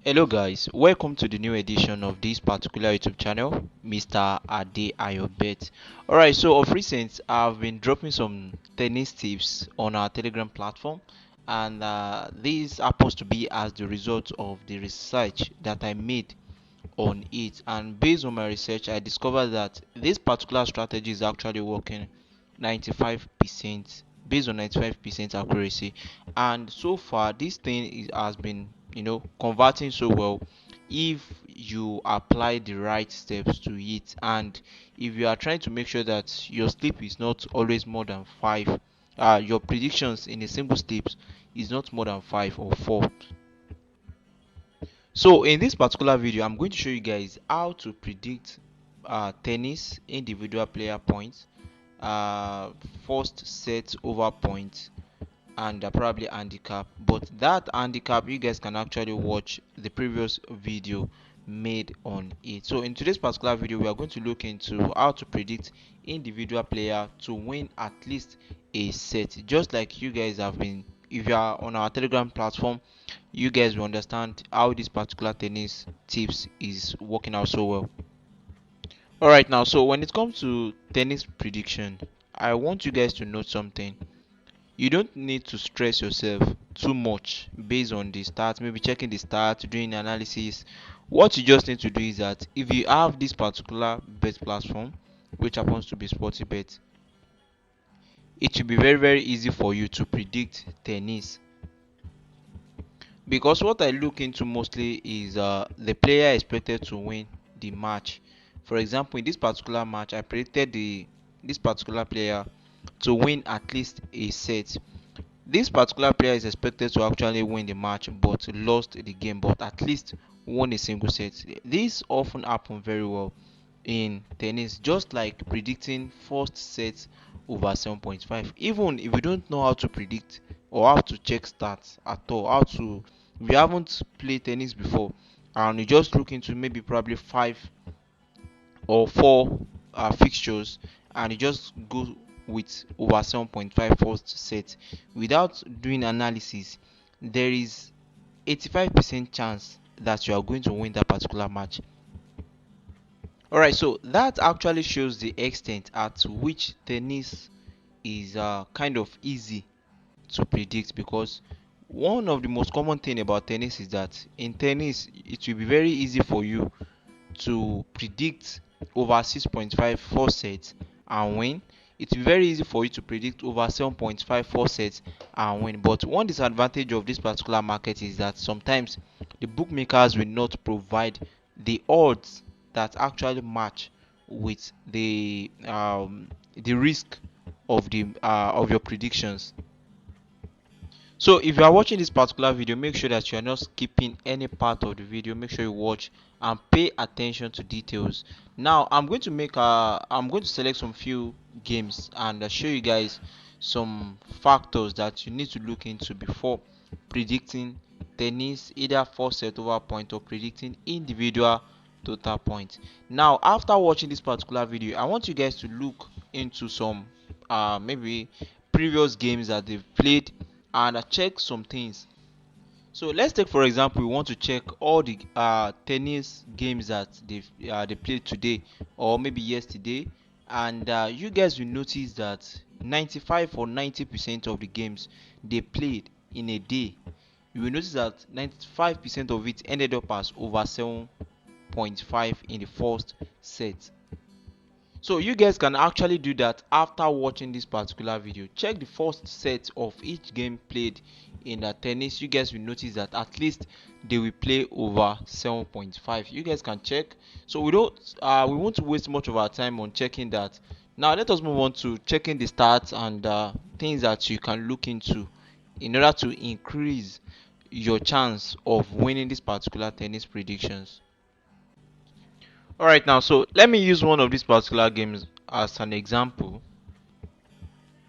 Hello guys, welcome to the new edition of this particular YouTube channel, Mr. Ade Ayobet. Alright, so of recent I've been dropping some tennis tips on our Telegram platform, and these happens to be as the result of the research that I made on it. And based on my research, I discovered that this particular strategy is actually working 95% based on 95% accuracy. And so far this thing has been converting so well if you apply the right steps to it, and if you are trying to make sure that your sleep is not always more than 5, your predictions in a single sleep is not more than 5 or 4. So in this particular video I'm going to show you guys how to predict tennis individual player points, uh, first set over points, and probably handicap. But that handicap you guys can actually watch the previous video made on it. So in today's particular video we are going to look into how to predict individual player to win at least a set, just like you guys have been. If you are on our Telegram platform, you guys will understand how this particular tennis tips is working out so well. All right, now, so when it comes to tennis prediction, I want you guys to note something. You don't need to stress yourself too much based on the stats, maybe checking the stats, doing analysis. What you just need to do is that if you have this particular bet platform, which happens to be Sportybet, it will be very easy for you to predict tennis, because what I look into mostly is the player expected to win the match. For example, in this particular match, I predicted this particular player to win at least a set. This particular player is expected to actually win the match but lost the game, but at least won a single set. This often happen very well in tennis, just like predicting first set over 7.5. Even if you don't know how to predict or how to check stats at all, if you haven't played tennis before and you just look into maybe probably 5 or 4 fixtures, and you just go with over 7.5 first set without doing analysis, there is 85% chance that you are going to win that particular match. Alright, so that actually shows the extent at which tennis is kind of easy to predict, because one of the most common thing about tennis is that in tennis it will be very easy for you to predict over 6.5 4 sets and win. It will be very easy for you to predict over 7.5 4 sets and win. But one disadvantage of this particular market is that sometimes the bookmakers will not provide the odds that actually match with the risk of your predictions. So if you are watching this particular video, make sure that you are not skipping any part of the video. Make sure you watch and pay attention to details. Now I'm going to select some few games and show you guys some factors that you need to look into before predicting tennis, either first set over point or predicting individual total points. Now after watching this particular video, I want you guys to look into some maybe previous games that they've played and check some things. So let's take for example, we want to check all the tennis games that they played today or maybe yesterday, and you guys will notice that 95 or 90% of the games they played in a day, you will notice that 95% of it ended up as over 7.5 in the first set. So you guys can actually do that after watching this particular video. Check the first set of each game played in the tennis. You guys will notice that at least they will play over 7.5. You guys can check. So we won't waste much of our time on checking that. Now let us move on to checking the stats and things that you can look into in order to increase your chance of winning this particular tennis predictions. Alright, now so let me use one of these particular games as an example.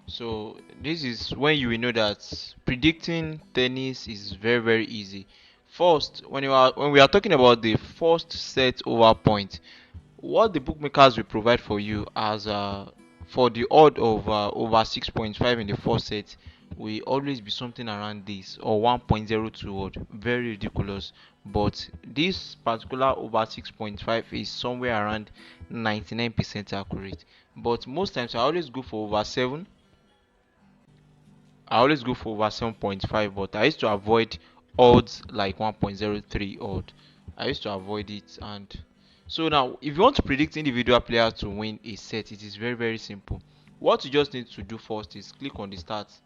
So this is when you will know that predicting tennis is very easy. First, when we are talking about the first set over point, what the bookmakers will provide for you as for the odd of over 6.5 in the first set, will always be something around this, or 1.02 odd. Very ridiculous. But this particular over 6.5 is somewhere around 99% accurate. But most times I always go for over 7. I always go for over 7.5, but I used to avoid odds like 1.03 odd. I used to avoid it. And so now, if you want to predict individual players to win a set, it is very, very simple. What you just need to do first is click on the stats,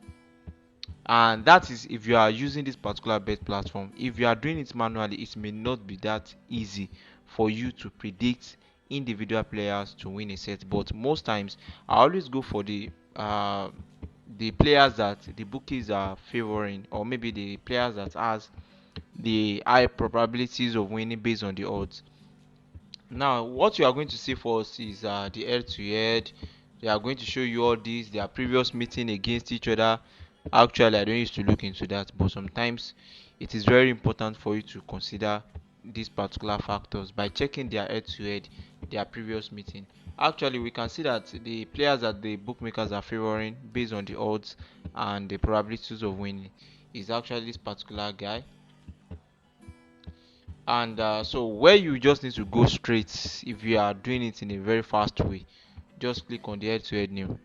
and that is if you are using this particular bet platform. If you are doing it manually, it may not be that easy for you to predict individual players to win a set, but most times I always go for the players that the bookies are favoring, or maybe the players that has the high probabilities of winning based on the odds. Now, what you are going to see for us is the head to head. They are going to show you all these, their previous meeting against each other. Actually, I don't used to look into that, but sometimes it is very important for you to consider these particular factors by checking their head to head, their previous meeting. Actually, we can see that the players that the bookmakers are favoring based on the odds and the probabilities of winning is actually this particular guy. And so where you just need to go straight, if you are doing it in a very fast way, just click on the head to head name.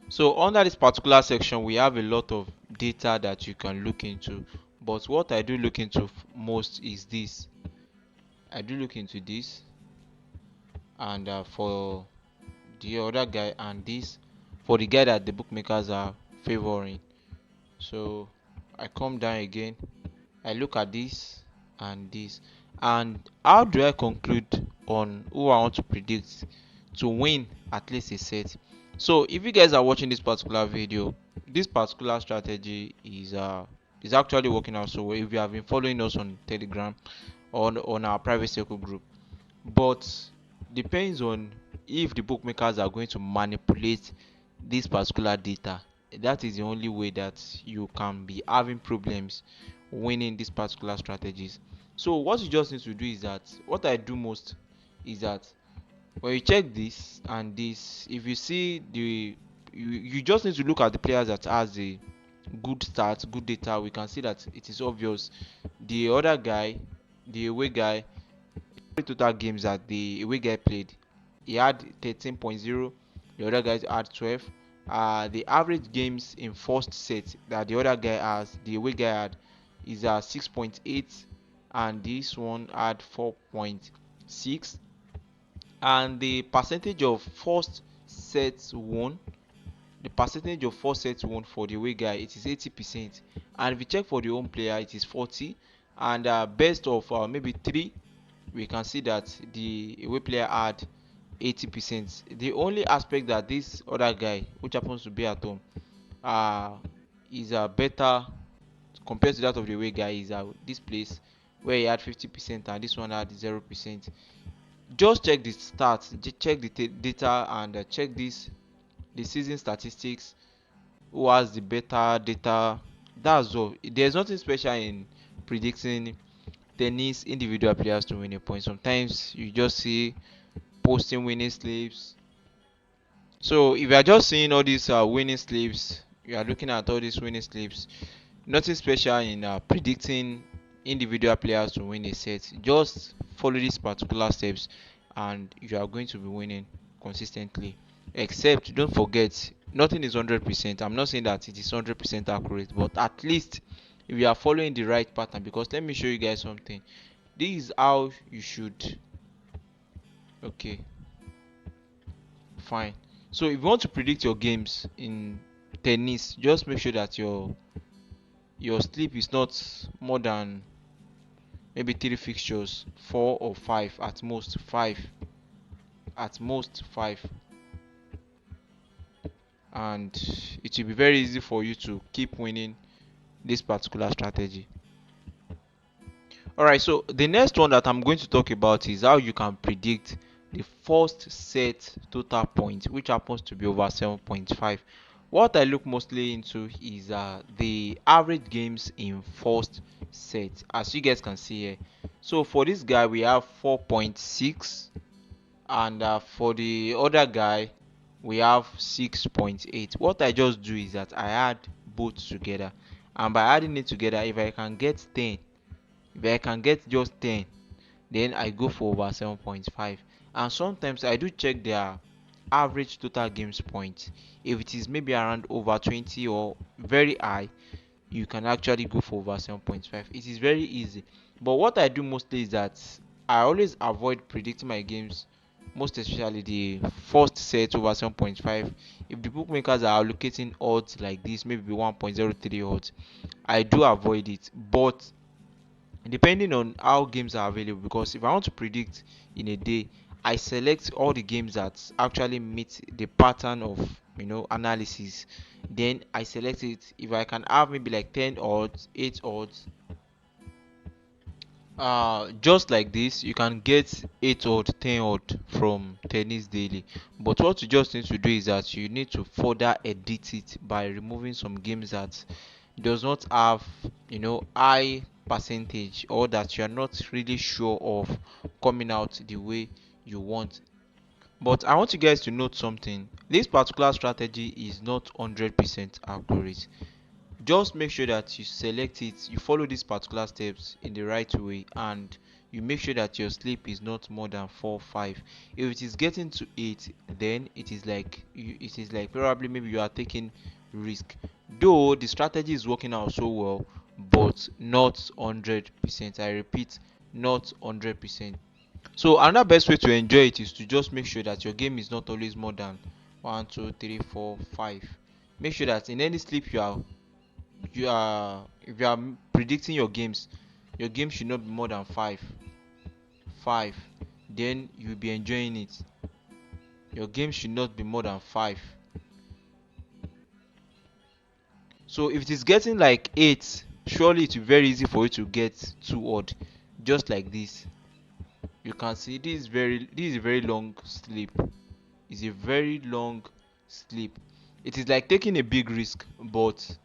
So under this particular section, we have a lot of data that you can look into, but what I do look into most is this. I do look into this, and for the other guy, and this for the guy that the bookmakers are favoring. So I come down again, I look at this and this, and how do I conclude on who I want to predict to win at least a set? So if you guys are watching this particular video, this particular strategy is actually working out so well if you have been following us on Telegram or on our private circle group. But depends on if the bookmakers are going to manipulate this particular data. That is the only way that you can be having problems winning these particular strategies. So what you just need to do is that, what I do most is that when you check this and this, if you see you just need to look at the players that has a good stats, good data. We can see that it is obvious the other guy, the away guy, total games that the away guy played, he had 13.0, the other guys had 12. The average games in first set that the other guy has, the away guy had, is 6.8, and this one had 4.6. And the percentage of first sets won, the percentage of first sets won for the away guy, it is 80%. And if you check for the home player, it is 40. And best of maybe 3, we can see that the away player had 80%. The only aspect that this other guy, which happens to be at home, uh, is better compared to that of the away guy, is this place where he had 50% and this one had 0%. Just check the stats, check the data, and check this the season statistics. Who has the better data? That's all. There's nothing special in predicting tennis individual players to win a point. Sometimes you just see posting winning slips. So if you are just seeing all these winning slips, you are looking at all these winning slips. Nothing special in predicting individual players to win a set. Just follow these particular steps, and you are going to be winning consistently. Except, don't forget, nothing is 100%. I'm not saying that it is 100% accurate, but at least if you are following the right pattern, because let me show you guys something. This is how you should. Okay, fine. So if you want to predict your games in tennis, just make sure that your sleep is not more than maybe 3 fixtures, 4 or 5, at most 5, at most 5, and it will be very easy for you to keep winning this particular strategy. All right, so the next one that I'm going to talk about is how you can predict the first set total point, which happens to be over 7.5. What I look mostly into is the average games in first set, as you guys can see here. So for this guy, we have 4.6, and for the other guy, we have 6.8. What I just do is that I add both together, and by adding it together, if I can get 10, if I can get just 10, then I go for over 7.5. And sometimes I do check their average total games points. If it is maybe around over 20 or very high, you can actually go for over 7.5. It is very easy. But what I do mostly is that I always avoid predicting my games, most especially the first set over 7.5. If the bookmakers are allocating odds like this, maybe 1.03 odds, I do avoid it. But depending on how games are available, because if I want to predict in a day, I select all the games that actually meet the pattern of analysis. Then I select it. If I can have maybe like 10 odds, 8 odds, just like this, you can get 8 odd, 10 odd from tennis daily. But what you just need to do is that you need to further edit it by removing some games that does not have high percentage, or that you are not really sure of coming out the way you want. But I want you guys to note something. This particular strategy is not 100% accurate. Just make sure that you select it, you follow these particular steps in the right way, and you make sure that your sleep is not more than 4 5. If it is getting to 8, then it is like probably maybe you are taking risk, though the strategy is working out so well, but not 100%. I repeat, not 100%. So another best way to enjoy it is to just make sure that your game is not always more than 1 2 3 4 5. Make sure that in any sleep if you are predicting your game should not be more than 5. Then you'll be enjoying it. Your game should not be more than 5. So if it is getting like 8, surely it will be very easy for you to get 2 odd, just like this. You can see this is a very long sleep. It's a very long sleep. It is like taking a big risk, but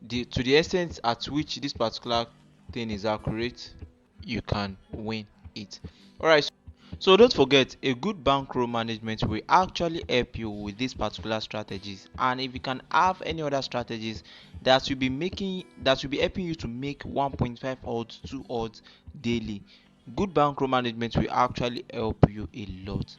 to the extent at which this particular thing is accurate, you can win it. Alright, so don't forget, a good bankroll management will actually help you with these particular strategies. And if you can have any other strategies that will be helping you to make 1.5 odds, 2 odds daily, good bankroll management will actually help you a lot.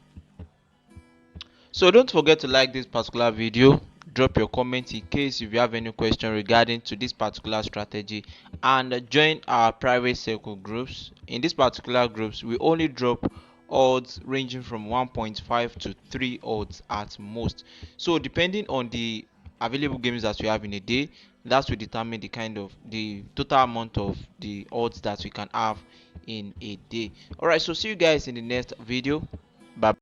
So don't forget to like this particular video, drop your comment in case if you have any question regarding to this particular strategy, and join our private circle groups. In this particular groups, we only drop odds ranging from 1.5 to 3 odds at most. So depending on the available games that we have in a day, that will determine the total amount of the odds that we can have in a day. Alright, so see you guys in the next video. Bye.